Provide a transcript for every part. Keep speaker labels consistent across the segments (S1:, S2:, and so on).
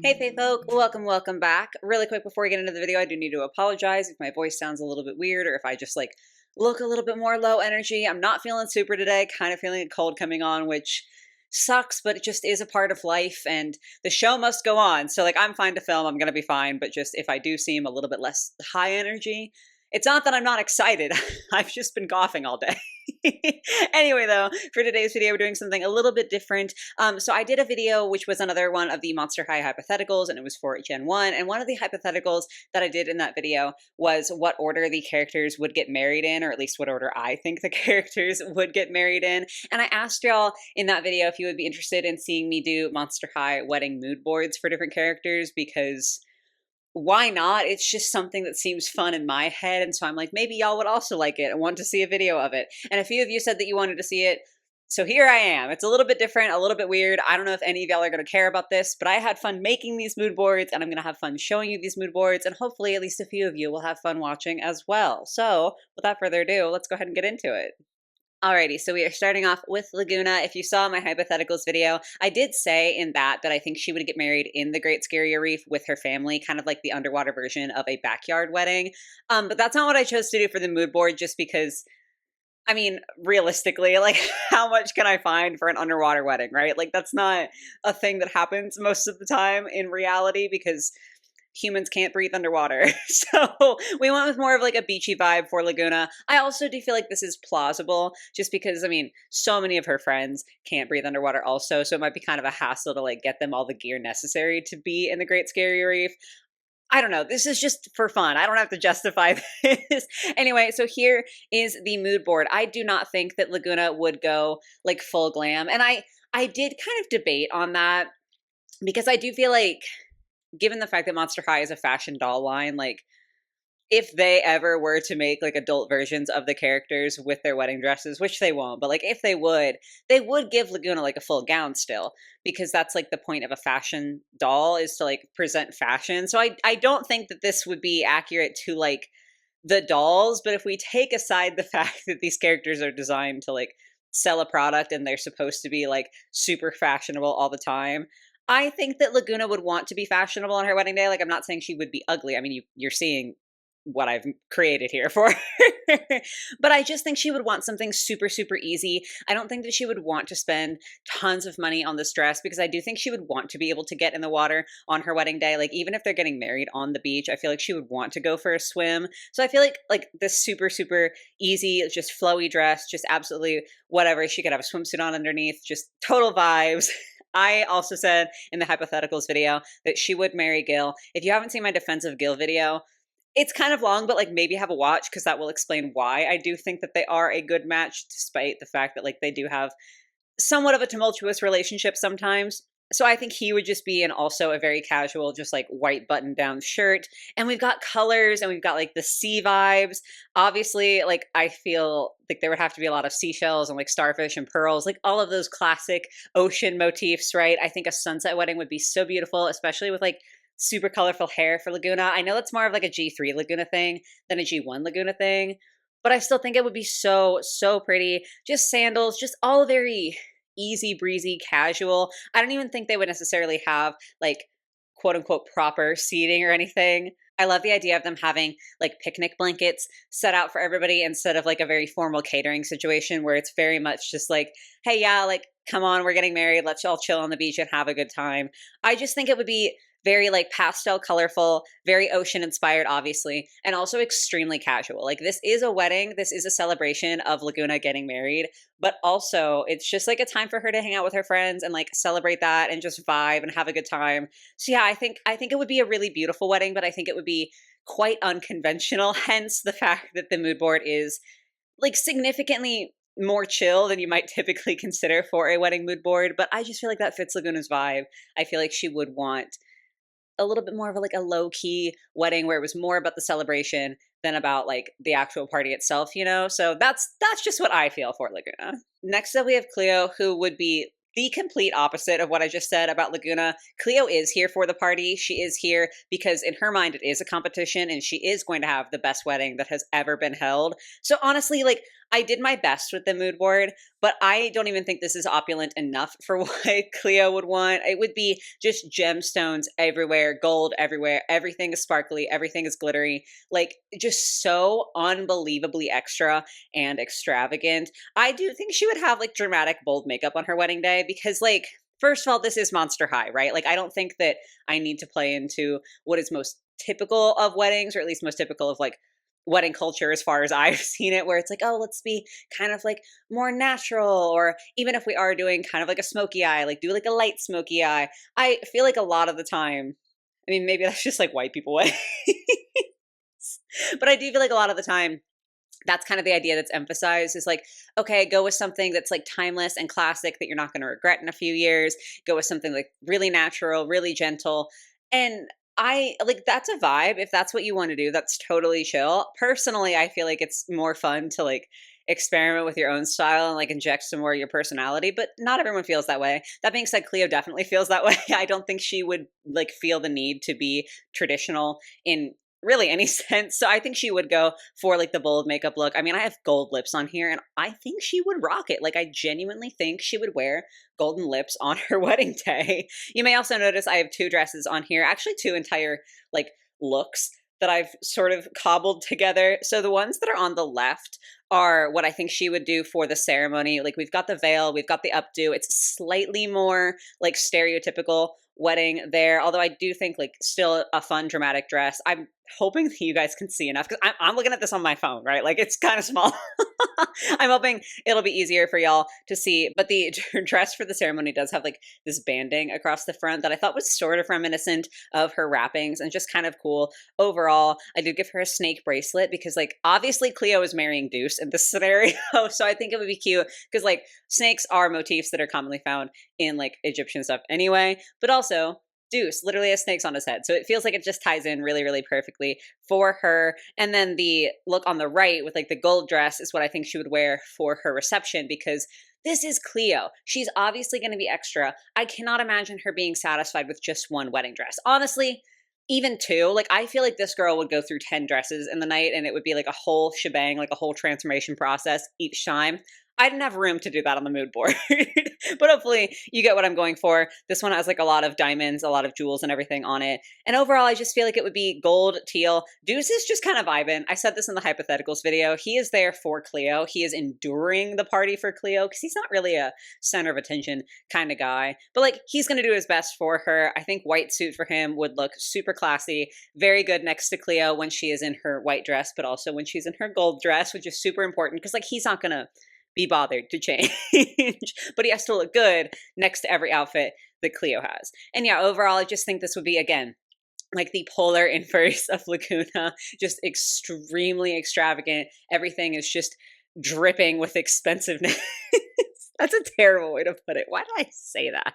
S1: Hey Fae folk, welcome back. Really quick before we get into the video, I do need to apologize if my voice sounds a little bit weird or if I just look a little bit more low energy. I'm not feeling super today, kind of feeling a cold coming on, which sucks, but it just is a part of life and the show must go on. So I'm fine to film, I'm gonna be fine, but just if I do seem a little bit less high energy, it's not that I'm not excited. I've just been coughing all day. Anyway, though, for today's video, we're doing something a little bit different. So I did a video, which was another one of the Monster High hypotheticals, and it was for Gen 1. And one of the hypotheticals that I did in that video was what order the characters would get married in, or at least what order I think the characters would get married in. And I asked y'all in that video if you would be interested in seeing me do Monster High wedding mood boards for different characters, because why not? It's just something that seems fun in my head. And so I'm like, maybe y'all would also like it and want to see a video of it. And a few of you said that you wanted to see it. So here I am. It's a little bit different, a little bit weird. I don't know if any of y'all are going to care about this, but I had fun making these mood boards and I'm going to have fun showing you these mood boards. And hopefully at least a few of you will have fun watching as well. So without further ado, let's go ahead and get into it. Alrighty, so we are starting off with Laguna. If you saw my hypotheticals video, I did say in that I think she would get married in the Great Scary Reef with her family, kind of like the underwater version of a backyard wedding. But that's not what I chose to do for the mood board, just because, I mean, realistically, how much can I find for an underwater wedding, right? That's not a thing that happens most of the time in reality, because humans can't breathe underwater. So we went with more of a beachy vibe for Laguna. I also do feel like this is plausible just because, I mean, so many of her friends can't breathe underwater also. So it might be kind of a hassle to get them all the gear necessary to be in the Great Scary Reef. I don't know. This is just for fun. I don't have to justify this. Anyway, so here is the mood board. I do not think that Laguna would go full glam. And I did kind of debate on that because I do feel like, given the fact that Monster High is a fashion doll line, if they ever were to make adult versions of the characters with their wedding dresses, which they won't, but if they would give Laguna a full gown still, because that's the point of a fashion doll, is to present fashion. So I don't think that this would be accurate to the dolls, but if we take aside the fact that these characters are designed to sell a product and they're supposed to be super fashionable all the time, I think that Laguna would want to be fashionable on her wedding day. I'm not saying she would be ugly. I mean, you're seeing what I've created here for her. But I just think she would want something super, super easy. I don't think that she would want to spend tons of money on this dress, because I do think she would want to be able to get in the water on her wedding day. Even if they're getting married on the beach, I feel like she would want to go for a swim. So I feel like this super, super easy, just flowy dress, just absolutely whatever. She could have a swimsuit on underneath, just total vibes. I also said in the hypotheticals video that she would marry Gil. If you haven't seen my defense of Gil video, it's kind of long, but maybe have a watch, because that will explain why I do think that they are a good match, despite the fact that they do have somewhat of a tumultuous relationship sometimes. So I think he would just be in also a very casual, just white button down shirt. And we've got colors and we've got the sea vibes. Obviously, I feel there would have to be a lot of seashells and starfish and pearls, all of those classic ocean motifs, right? I think a sunset wedding would be so beautiful, especially with super colorful hair for Laguna. I know that's more of a G3 Laguna thing than a G1 Laguna thing, but I still think it would be so, so pretty. Just sandals, just all very easy breezy, casual. I don't even think they would necessarily have quote unquote proper seating or anything. I love the idea of them having picnic blankets set out for everybody instead of a very formal catering situation where it's very much just hey, yeah, come on, we're getting married, let's all chill on the beach and have a good time. I just think it would be very pastel, colorful, very ocean inspired, obviously, and also extremely casual. This is a wedding, this is a celebration of Laguna getting married, but also it's just a time for her to hang out with her friends and celebrate that and just vibe and have a good time. So yeah, I think it would be a really beautiful wedding, but I think it would be quite unconventional, hence the fact that the mood board is significantly more chill than you might typically consider for a wedding mood board. But I just feel like that fits Laguna's vibe. I feel like she would want a little bit more of a low-key wedding where it was more about the celebration than about the actual party itself, So that's just what I feel for Laguna. Next up, we have Cleo, who would be the complete opposite of what I just said about Laguna. Cleo is here for the party. She is here because in her mind, it is a competition and she is going to have the best wedding that has ever been held. So honestly, I did my best with the mood board, but I don't even think this is opulent enough for what Cleo would want. It would be just gemstones everywhere, gold everywhere. Everything is sparkly, everything is glittery, like just so unbelievably extra and extravagant. I do think she would have like dramatic, bold makeup on her wedding day because, like, first of all, this is Monster High, right? Like, I don't think that I need to play into what is most typical of weddings, or at least most typical of like wedding culture as far as I've seen it, where it's like, oh, let's be kind of like more natural, or even if we are doing kind of like a smoky eye, like do like a light smoky eye. I feel like a lot of the time, I mean, maybe that's just like white people way, but I do feel like a lot of the time that's kind of the idea that's emphasized is like, okay, go with something that's like timeless and classic that you're not going to regret in a few years. Go with something like really natural, really gentle. And I like that's a vibe. If that's what you want to do, that's totally chill. Personally, I feel like it's more fun to like experiment with your own style and like inject some more of your personality, but not everyone feels that way. That being said, Cleo definitely feels that way. I don't think she would like feel the need to be traditional in really any sense. So I think she would go for like the bold makeup look. I mean, I have gold lips on here and I think she would rock it. Like I genuinely think she would wear golden lips on her wedding day. You may also notice I have two dresses on here, actually two entire like looks that I've sort of cobbled together. So the ones that are on the left are what I think she would do for the ceremony. Like we've got the veil, we've got the updo. It's slightly more like stereotypical wedding there. Although I do think like still a fun dramatic dress. I'm hoping that you guys can see enough because I'm looking at this on my phone, right? Like it's kind of small. I'm hoping it'll be easier for y'all to see. But the dress for the ceremony does have like this banding across the front that I thought was sort of reminiscent of her wrappings and just kind of cool. Overall, I did give her a snake bracelet because like obviously Cleo is marrying Deuce in this scenario. So I think it would be cute because like snakes are motifs that are commonly found in like Egyptian stuff anyway, but also Deuce literally has snakes on his head. So it feels like it just ties in really, really perfectly for her. And then the look on the right with like the gold dress is what I think she would wear for her reception because this is Cleo. She's obviously going to be extra. I cannot imagine her being satisfied with just one wedding dress. Honestly, even two, like I feel like this girl would go through 10 dresses in the night and it would be like a whole shebang, like a whole transformation process each time. I didn't have room to do that on the mood board, but hopefully you get what I'm going for. This one has like a lot of diamonds, a lot of jewels and everything on it. And overall, I just feel like it would be gold, teal. Deuce is just kind of vibing. I said this in the hypotheticals video. He is there for Cleo. He is enduring the party for Cleo because he's not really a center of attention kind of guy, but like he's going to do his best for her. I think white suit for him would look super classy, very good next to Cleo when she is in her white dress, but also when she's in her gold dress, which is super important because like he's not going to be bothered to change, but he has to look good next to every outfit that Cleo has. And yeah, overall, I just think this would be, again, like the polar inverse of Laguna, just extremely extravagant. Everything is just dripping with expensiveness. That's a terrible way to put it. Why did I say that?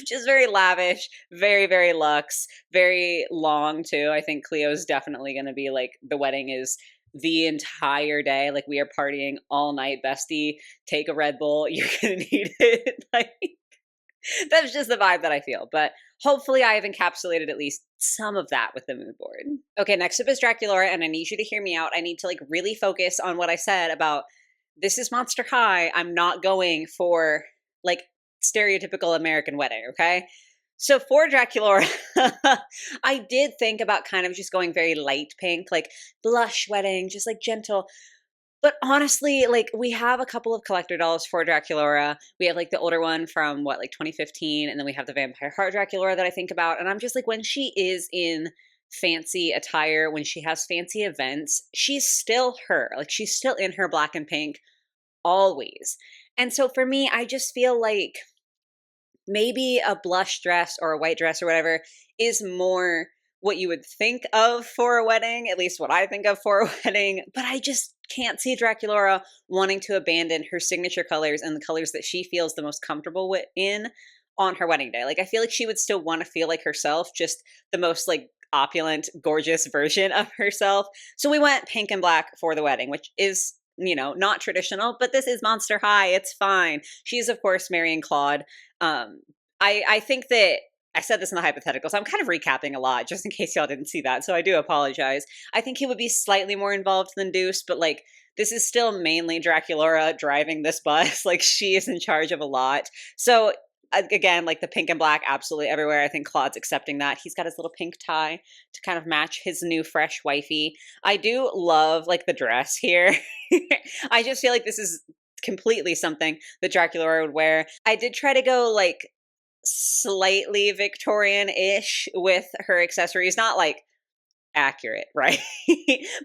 S1: Just very lavish, very, very luxe, very long too. I think Cleo's definitely going to be like, the wedding is the entire day. Like we are partying all night, bestie. Take a Red Bull. You're going to need it. Like that's just the vibe that I feel. But hopefully I have encapsulated at least some of that with the mood board. Okay, next up is Draculaura, and I need you to hear me out. I need to like really focus on what I said about this is Monster High. I'm not going for like stereotypical American wedding, okay? So for Draculaura, I did think about kind of just going very light pink, like blush wedding, just like gentle. But honestly, like we have a couple of collector dolls for Draculaura. We have like the older one from what, like 2015, and then we have the Vampire Heart Draculaura that I think about. And I'm just like, when she is in fancy attire, when she has fancy events, she's still her. Like she's still in her black and pink always. And so for me, I just feel like maybe a blush dress or a white dress or whatever is more what you would think of for a wedding, at least what I think of for a wedding. But I just can't see Draculaura wanting to abandon her signature colors and the colors that she feels the most comfortable in on her wedding day. Like I feel like she would still want to feel like herself, just the most like opulent, gorgeous version of herself. So we went pink and black for the wedding, which is, you know, not traditional, but this is Monster High. It's fine. She's of course marrying Claude. I think that I said this in the hypothetical, so I'm kind of recapping a lot just in case y'all didn't see that. So I do apologize. I think he would be slightly more involved than Deuce, but like this is still mainly Draculaura driving this bus. Like, she is in charge of a lot. So again, like the pink and black absolutely everywhere. I think Claude's accepting that. He's got his little pink tie to kind of match his new fresh wifey. I do love like the dress here. I just feel like this is completely something that Draculaura would wear. I did try to go like slightly Victorian-ish with her accessories, not like accurate, right?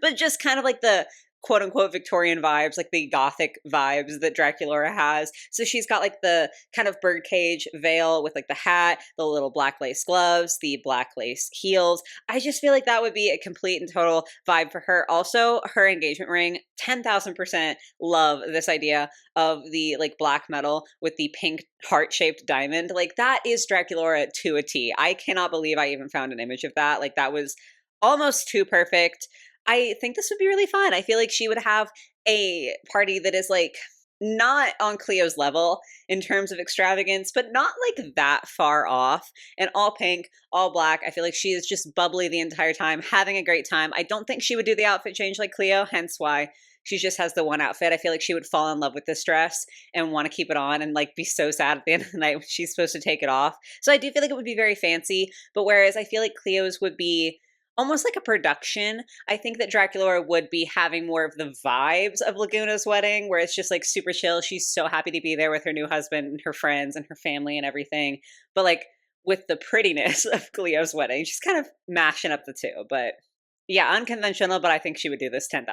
S1: But just kind of like the quote unquote Victorian vibes, like the gothic vibes that Draculaura has. So she's got like the kind of birdcage veil with like the hat, the little black lace gloves, the black lace heels. I just feel like that would be a complete and total vibe for her. Also, her engagement ring, 10,000% love this idea of the like black metal with the pink heart-shaped diamond. Like, that is Draculaura to a T. I cannot believe I even found an image of that. Like, that was almost too perfect. I think this would be really fun. I feel like she would have a party that is like not on Cleo's level in terms of extravagance, but not like that far off. And all pink, all black. I feel like she is just bubbly the entire time, having a great time. I don't think she would do the outfit change like Cleo, hence why she just has the one outfit. I feel like she would fall in love with this dress and want to keep it on and like be so sad at the end of the night when she's supposed to take it off. So I do feel like it would be very fancy. But whereas I feel like Cleo's would be almost like a production, I think that Draculaura would be having more of the vibes of Laguna's wedding, where it's just like super chill. She's so happy to be there with her new husband and her friends and her family and everything. But like with the prettiness of Cleo's wedding, she's kind of mashing up the two. But yeah, unconventional, but I think she would do this 10,000%.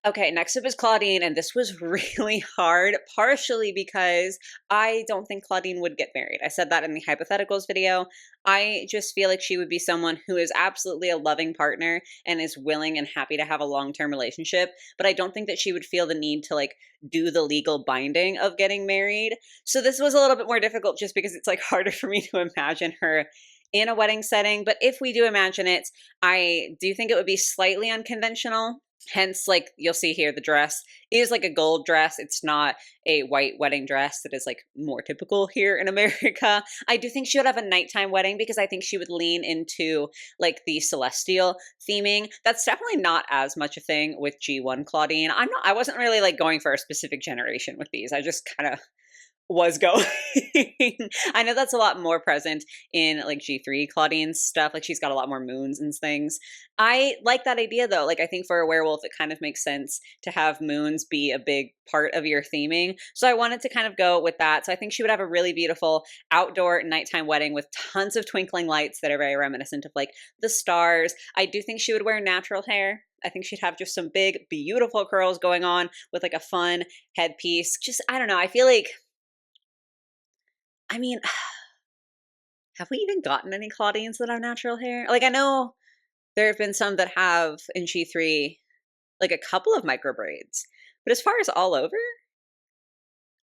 S1: Okay, next up is Claudine, and this was really hard, partially because I don't think Claudine would get married. I said that in the hypotheticals video. I just feel like she would be someone who is absolutely a loving partner and is willing and happy to have a long-term relationship, but I don't think that she would feel the need to like do the legal binding of getting married. So this was a little bit more difficult just because it's like harder for me to imagine her in a wedding setting. But if we do imagine it, I do think it would be slightly unconventional. Hence, like you'll see here, the dress is like a gold dress. It's not a white wedding dress that is like more typical here in America. I do think she would have a nighttime wedding because I think she would lean into like the celestial theming. That's definitely not as much a thing with G1 Claudine. I wasn't really like going for a specific generation with these. I just kind of was going. I know that's a lot more present in like G3 Claudine's stuff. Like, she's got a lot more moons and things. I like that idea though. Like, I think for a werewolf, it kind of makes sense to have moons be a big part of your theming. So I wanted to kind of go with that. So I think she would have a really beautiful outdoor nighttime wedding with tons of twinkling lights that are very reminiscent of like the stars. I do think she would wear natural hair. I think she'd have just some big, beautiful curls going on with like a fun headpiece. Just, I don't know. I feel like, I mean, have we even gotten any Claudines that have natural hair? Like, I know there have been some that have in G3, like a couple of micro braids, but as far as all over,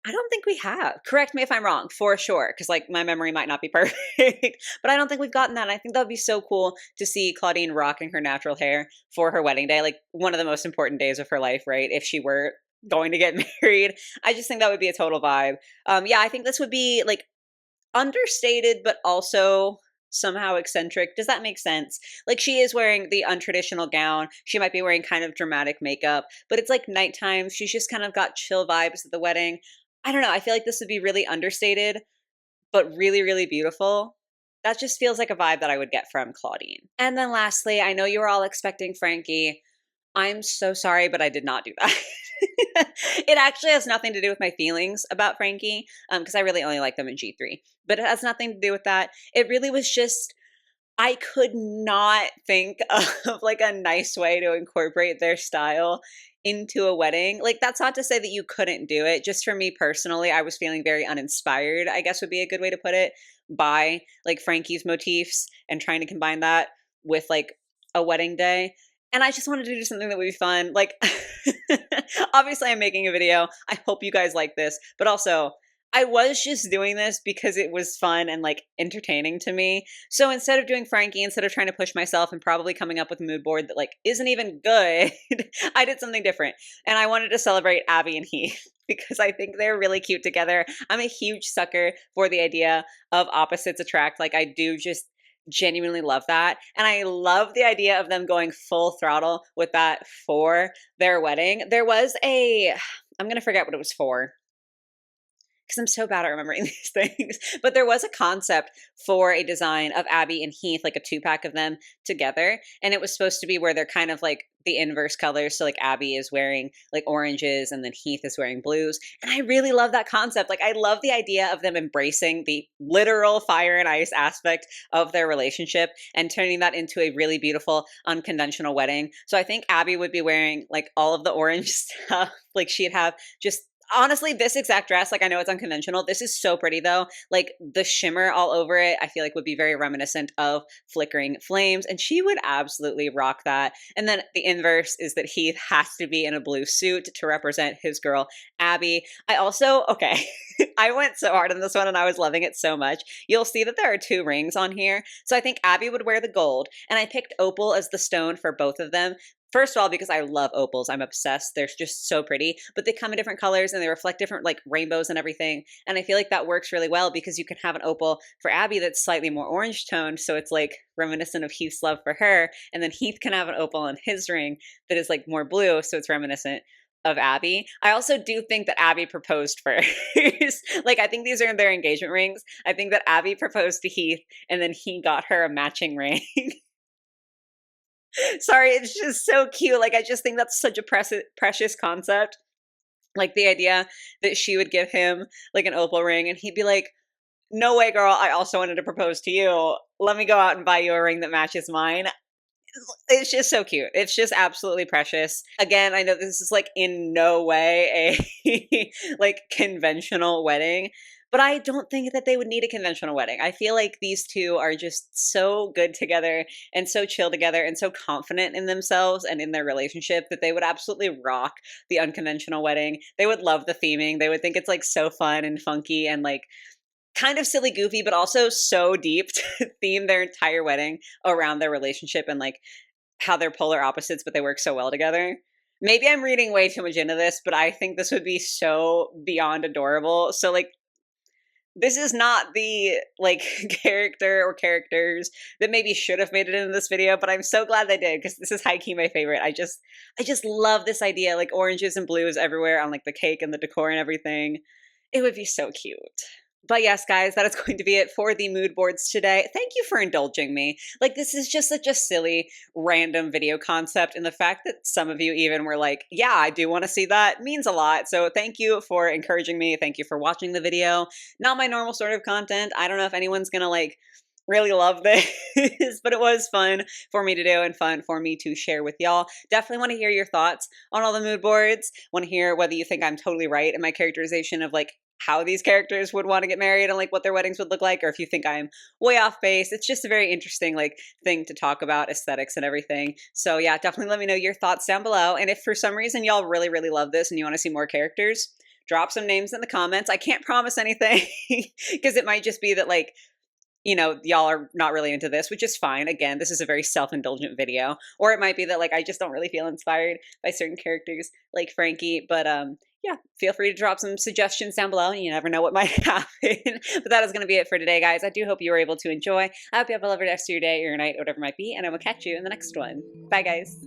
S1: I don't think we have. Correct me if I'm wrong, for sure, because like my memory might not be perfect, but I don't think we've gotten that. And I think that would be so cool to see Claudine rocking her natural hair for her wedding day, like one of the most important days of her life, right? If she were going to get married, I just think that would be a total vibe. Yeah, I think this would be like understated, but also somehow eccentric. Does that make sense? Like, she is wearing the untraditional gown. She might be wearing kind of dramatic makeup, but it's like nighttime. She's just kind of got chill vibes at the wedding. I don't know. I feel like this would be really understated, but really, really beautiful. That just feels like a vibe that I would get from Claudine. And then lastly, I know you were all expecting Frankie. I'm so sorry, but I did not do that. It actually has nothing to do with my feelings about Frankie, because I really only like them in G3. But it has nothing to do with that. It really was just, I could not think of like a nice way to incorporate their style into a wedding. Like, that's not to say that you couldn't do it. Just for me personally, I was feeling very uninspired, I guess would be a good way to put it, by like Frankie's motifs and trying to combine that with like a wedding day. And I just wanted to do something that would be fun. Like, obviously I'm making a video. I hope you guys like this, but also I was just doing this because it was fun and like entertaining to me. So instead of doing Frankie, instead of trying to push myself and probably coming up with a mood board that like isn't even good, I did something different. And I wanted to celebrate Abby and Heath because I think they're really cute together. I'm a huge sucker for the idea of opposites attract. Like, I do just genuinely love that. And I love the idea of them going full throttle with that for their wedding. There was I'm going to forget what it was for, because I'm so bad at remembering these things. But there was a concept for a design of Abby and Heath, like a 2-pack of them together. And it was supposed to be where they're kind of like the inverse colors. So like Abby is wearing like oranges and then Heath is wearing blues. And I really love that concept. Like I love the idea of them embracing the literal fire and ice aspect of their relationship and turning that into a really beautiful unconventional wedding. So I think Abby would be wearing like all of the orange stuff. Like she'd have just honestly, this exact dress, like I know it's unconventional. This is so pretty though. Like the shimmer all over it, I feel like would be very reminiscent of flickering flames. And she would absolutely rock that. And then the inverse is that Heath has to be in a blue suit to represent his girl, Abby. I also, okay, I went so hard on this one and I was loving it so much. You'll see that there are 2 rings on here. So I think Abby would wear the gold. And I picked opal as the stone for both of them. First of all, because I love opals. I'm obsessed. They're just so pretty, but they come in different colors and they reflect different like rainbows and everything. And I feel like that works really well because you can have an opal for Abby that's slightly more orange toned. So it's like reminiscent of Heath's love for her. And then Heath can have an opal on his ring that is like more blue. So it's reminiscent of Abby. I also do think that Abby proposed first. Like I think these are their engagement rings. I think that Abby proposed to Heath and then he got her a matching ring. Sorry, it's just so cute. Like, I just think that's such a precious concept. Like, the idea that she would give him, like, an opal ring, and he'd be like, no way, girl, I also wanted to propose to you. Let me go out and buy you a ring that matches mine. It's just so cute. It's just absolutely precious. Again, I know this is, like, in no way a, like, conventional wedding, but I don't think that they would need a conventional wedding. I feel like these 2 are just so good together and so chill together and so confident in themselves and in their relationship that they would absolutely rock the unconventional wedding. They would love the theming. They would think it's like so fun and funky and like kind of silly goofy, but also so deep to theme their entire wedding around their relationship and like how they're polar opposites, but they work so well together. Maybe I'm reading way too much into this, but I think this would be so beyond adorable. So like this is not the like character or characters that maybe should have made it into this video, but I'm so glad they did because this is high key my favorite. I just love this idea, like oranges and blues everywhere on like the cake and the decor and everything. It would be so cute. But yes, guys, that is going to be it for the mood boards today. Thank you for indulging me. Like, this is just such a silly, random video concept. And the fact that some of you even were like, yeah, I do want to see that means a lot. So thank you for encouraging me. Thank you for watching the video. Not my normal sort of content. I don't know if anyone's going to like really love this, but it was fun for me to do and fun for me to share with y'all. Definitely want to hear your thoughts on all the mood boards. Want to hear whether you think I'm totally right in my characterization of like how these characters would want to get married and like what their weddings would look like, or if you think I'm way off base. It's just a very interesting like thing to talk about, aesthetics and everything. So yeah, definitely let me know your thoughts down below. And if for some reason y'all really, really love this and you want to see more characters, drop some names in the comments. I can't promise anything because it might just be that like, you know, y'all are not really into this, which is fine. Again, this is a very self-indulgent video. Or it might be that like I just don't really feel inspired by certain characters like Frankie. But yeah, feel free to drop some suggestions down below. You never know what might happen. But that is going to be it for today, guys. I do hope you were able to enjoy. I hope you have a lovely rest of your day or your night, whatever it might be. And I will catch you in the next one. Bye, guys.